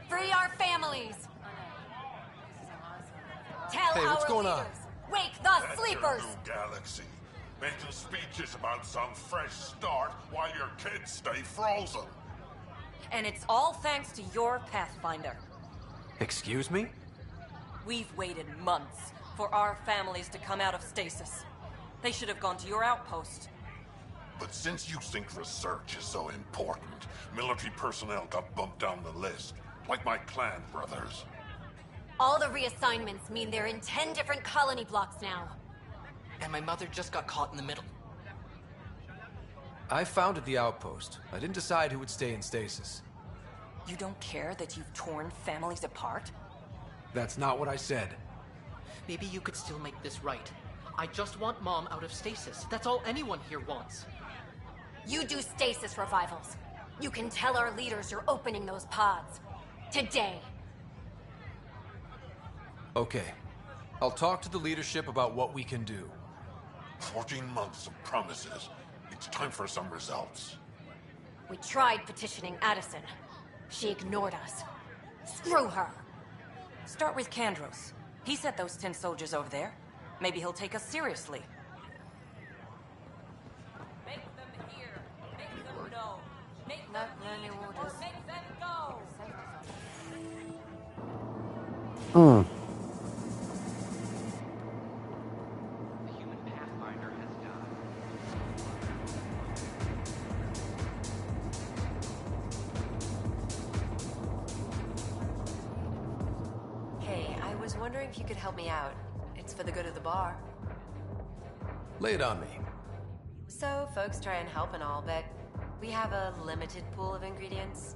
Free our families! Tell Hey, what's our going leaders! on? Wake the That sleepers! your new galaxy. Making speeches about some fresh start while your kids stay frozen. And it's all thanks to your Pathfinder. Excuse me? We've waited months for our families to come out of stasis. They should have gone to your outpost. But since you think research is so important, military personnel got bumped down the list. Like my clan brothers. All the reassignments mean they're in 10 different colony blocks now. And my mother just got caught in the middle. I founded the outpost. I didn't decide who would stay in stasis. You don't care that you've torn families apart? That's not what I said. Maybe you could still make this right. I just want Mom out of stasis. That's all anyone here wants. You do stasis revivals. You can tell our leaders you're opening those pods. Today. Okay. I'll talk to the leadership about what we can do. 14 months of promises. It's time for some results. We tried petitioning Addison. She ignored us. Screw her. Start with Kandros. He sent those 10 soldiers over there. Maybe he'll take us seriously. Make them hear. Make them know. Make them lead, or make them go. The human Pathfinder has died. Hey, I was wondering if you could help me out. It's for the good of the bar. Lay it on me. So, folks try and help and all, but we have a limited pool of ingredients.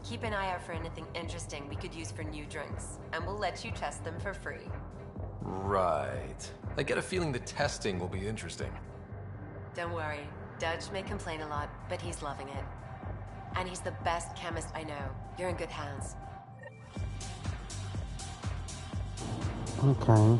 Keep an eye out for anything interesting we could use for new drinks, and we'll let you test them for free. Right. I get a feeling the testing will be interesting. Don't worry, Dutch may complain a lot, but he's loving it. And he's the best chemist I know. You're in good hands. Okay.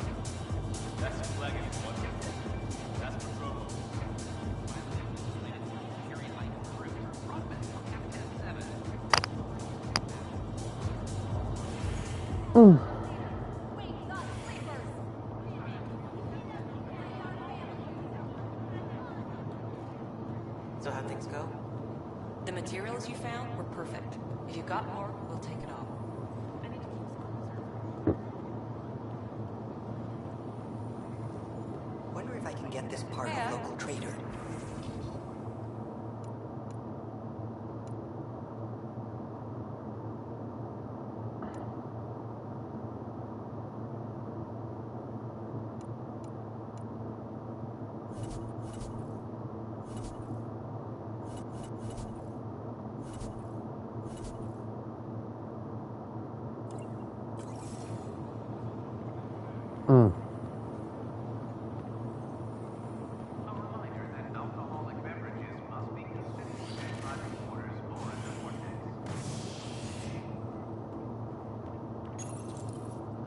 So how'd things go? The materials you found were perfect. If you got more, we'll take it all. Wonder if I can get this part of a local trader.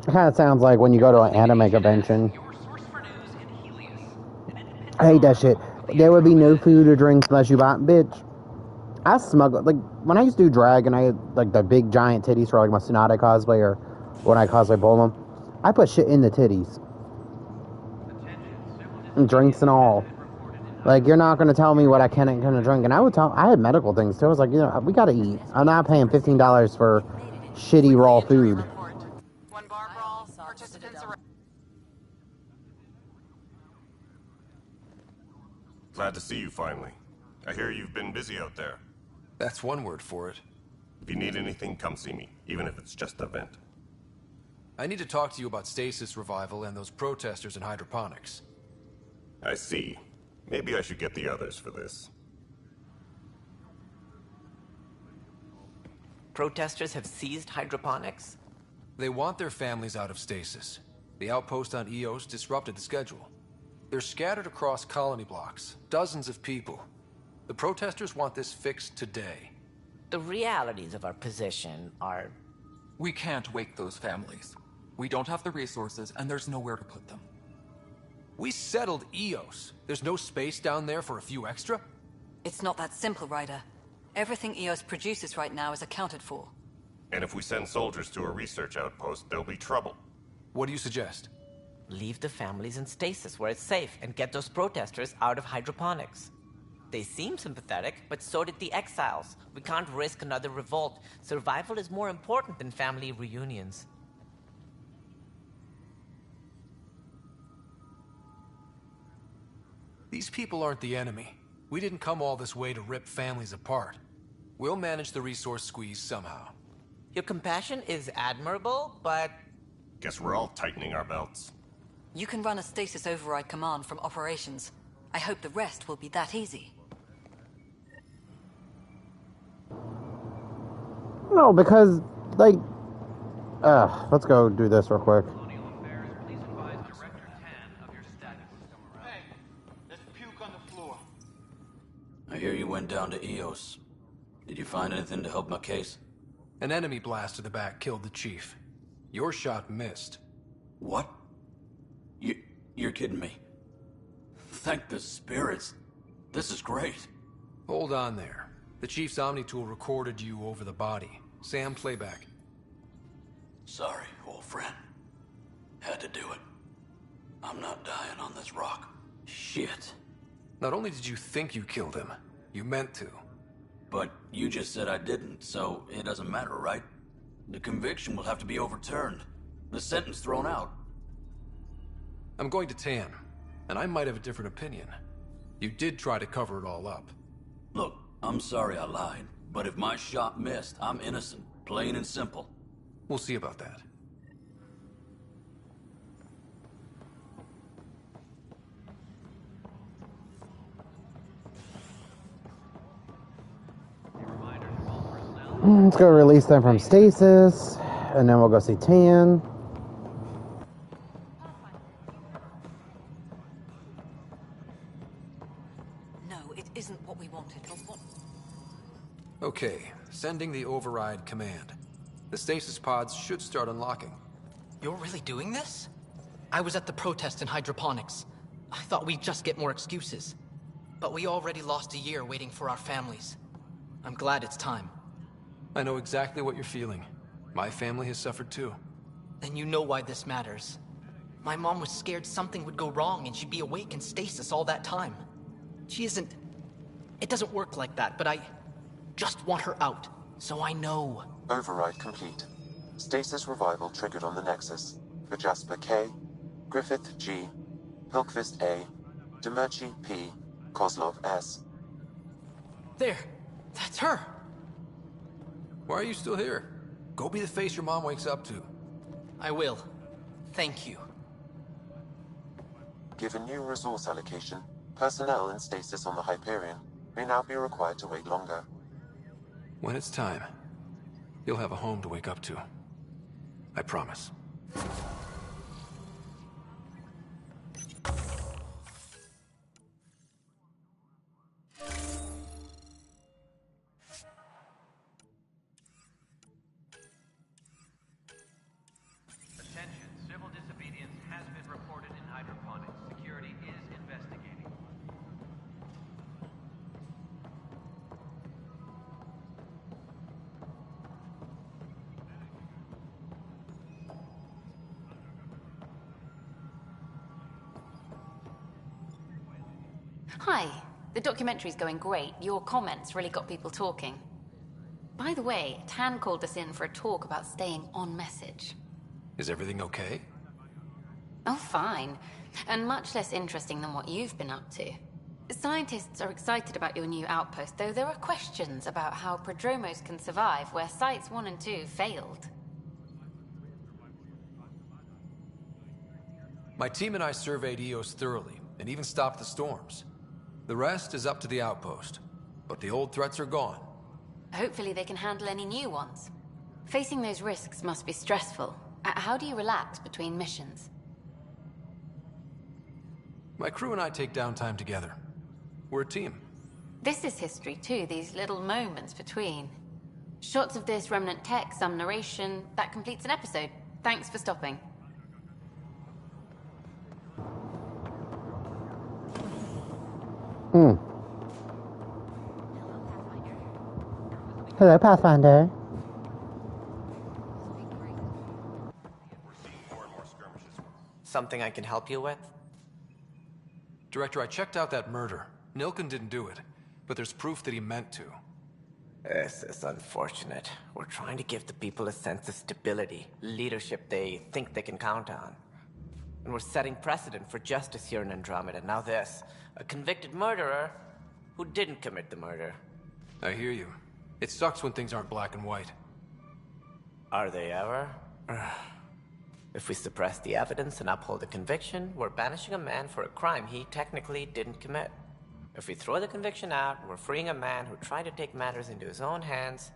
It kind of sounds like when you go to an anime convention. I hate that shit. There would be no food or drinks unless you bought. Bitch, I smuggled. Like, when I used to do drag and I had, like, the big giant titties for, like, my Sonata cosplay or when I cosplay Bulma, I put shit in the titties. And drinks and all. Like, you're not going to tell me what I can and can't drink. And I had medical things, too. I was like, you know, we got to eat. I'm not paying $15 for shitty raw food. Glad to see you finally. I hear you've been busy out there. That's one word for it. If you need anything, come see me, even if it's just a vent. I need to talk to you about stasis revival and those protesters in hydroponics. I see. Maybe I should get the others for this. Protesters have seized hydroponics? They want their families out of stasis. The outpost on Eos disrupted the schedule. They're scattered across colony blocks, dozens of people. The protesters want this fixed today. The realities of our position are... We can't wake those families. We don't have the resources, and there's nowhere to put them. We settled Eos. There's no space down there for a few extra? It's not that simple, Ryder. Everything EOS produces right now is accounted for. And if we send soldiers to a research outpost, there'll be trouble. What do you suggest? Leave the families in stasis where it's safe and get those protesters out of hydroponics. They seem sympathetic, but so did the exiles. We can't risk another revolt. Survival is more important than family reunions. These people aren't the enemy. We didn't come all this way to rip families apart. We'll manage the resource squeeze somehow. Your compassion is admirable, but... Guess we're all tightening our belts. You can run a stasis override command from operations. I hope the rest will be that easy. No, because, like... let's go do this real quick. I hear you went down to EOS. Did you find anything to help my case? An enemy blast to the back killed the chief. Your shot missed. What? You're kidding me. Thank the spirits. This is great. Hold on there. The chief's Omni-tool recorded you over the body. Sam, playback. Sorry, old friend. Had to do it. I'm not dying on this rock. Shit. Not only did you think you killed him, you meant to. But you just said I didn't, so it doesn't matter, right? The conviction will have to be overturned. The sentence thrown out. I'm going to Tan, and I might have a different opinion. You did try to cover it all up. Look, I'm sorry I lied, but if my shot missed, I'm innocent. Plain and simple. We'll see about that. Let's go release them from stasis, and then we'll go see Tan. No, it isn't what we wanted. Okay, sending the override command. The stasis pods should start unlocking. You're really doing this? I was at the protest in hydroponics. I thought we'd just get more excuses. But we already lost a year waiting for our families. I'm glad it's time. I know exactly what you're feeling. My family has suffered too. Then you know why this matters. My mom was scared something would go wrong and she'd be awake in stasis all that time. She isn't... It doesn't work like that, but I just want her out, so I know. Override complete. Stasis revival triggered on the Nexus. For Jasper K, Griffith G, Hilkvist A, Demerchi P, Kozlov S. There! That's her! Why are you still here? Go be the face your mom wakes up to. I will. Thank you. Given new resource allocation, personnel in stasis on the Hyperion may now be required to wait longer. When it's time, you'll have a home to wake up to. I promise. Attention, civil disobedience has been reported in hydroponics. Security is investigating. Hi. The documentary's going great. Your comments really got people talking. By the way, Tan called us in for a talk about staying on message. Is everything okay? Oh, fine. And much less interesting than what you've been up to. Scientists are excited about your new outpost, though there are questions about how prodromos can survive where Sites 1 and 2 failed. My team and I surveyed EOS thoroughly, and even stopped the storms. The rest is up to the outpost, but the old threats are gone. Hopefully they can handle any new ones. Facing those risks must be stressful. How do you relax between missions? My crew and I take downtime together. We're a team. This is history too, these little moments between. Shots of this remnant tech, some narration, that completes an episode. Thanks for stopping. Hello, Pathfinder. Something I can help you with? Director, I checked out that murder. Nilken didn't do it, but there's proof that he meant to. This is unfortunate. We're trying to give the people a sense of stability, leadership they think they can count on. And we're setting precedent for justice here in Andromeda. Now this, a convicted murderer who didn't commit the murder. I hear you. It sucks when things aren't black and white. Are they ever? If we suppress the evidence and uphold the conviction, we're banishing a man for a crime he technically didn't commit. If we throw the conviction out, we're freeing a man who tried to take matters into his own hands,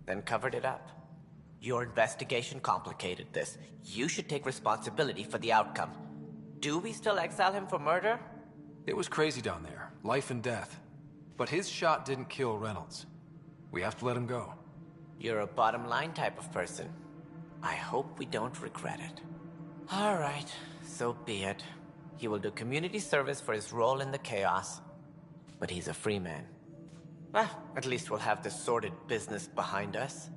then covered it up. Your investigation complicated this. You should take responsibility for the outcome. Do we still exile him for murder? It was crazy down there, life and death. But his shot didn't kill Reynolds. We have to let him go. You're a bottom line type of person. I hope we don't regret it. All right, so be it. He will do community service for his role in the chaos. But he's a free man. Well, at least we'll have this sordid business behind us.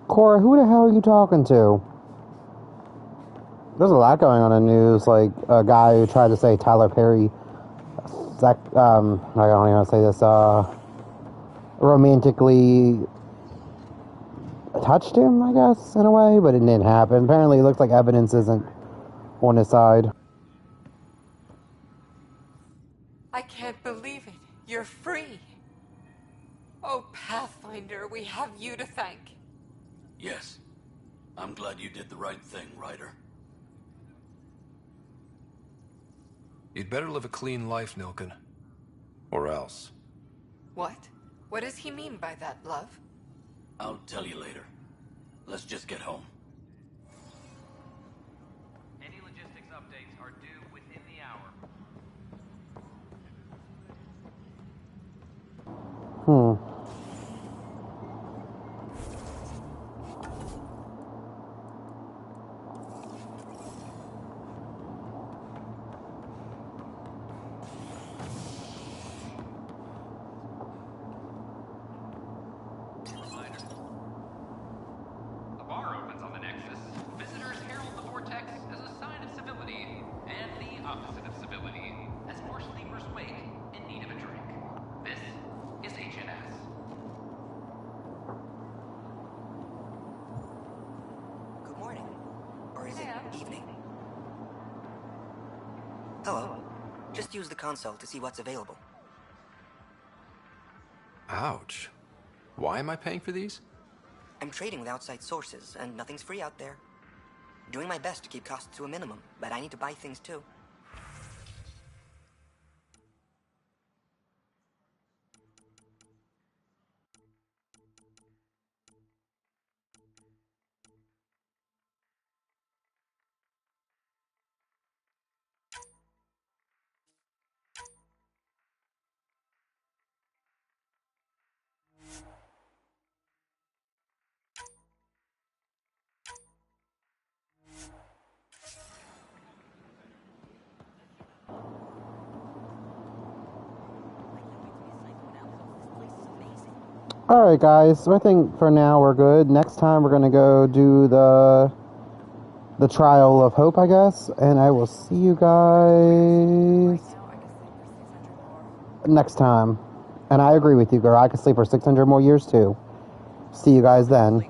Cora, who the hell are you talking to? There's a lot going on in the news, like a guy who tried to say Tyler Perry, I don't even want to say this, romantically touched him, I guess, in a way, but it didn't happen. Apparently, it looks like evidence isn't on his side. I can't believe it. You're free. Oh, Pathfinder, we have you to thank. Yes. I'm glad you did the right thing, Ryder. You'd better live a clean life, Nilken. Or else. What? What does he mean by that, love? I'll tell you later. Let's just get home. Any logistics updates are due within the hour. Hello. Just use the console to see what's available. Ouch. Why am I paying for these? I'm trading with outside sources, and nothing's free out there. Doing my best to keep costs to a minimum, but I need to buy things too. Alright guys, so I think for now we're good. Next time we're gonna go do the trial of hope, I guess, and I will see you guys next time. And I agree with you, girl. I could sleep for 600 more years too. See you guys then.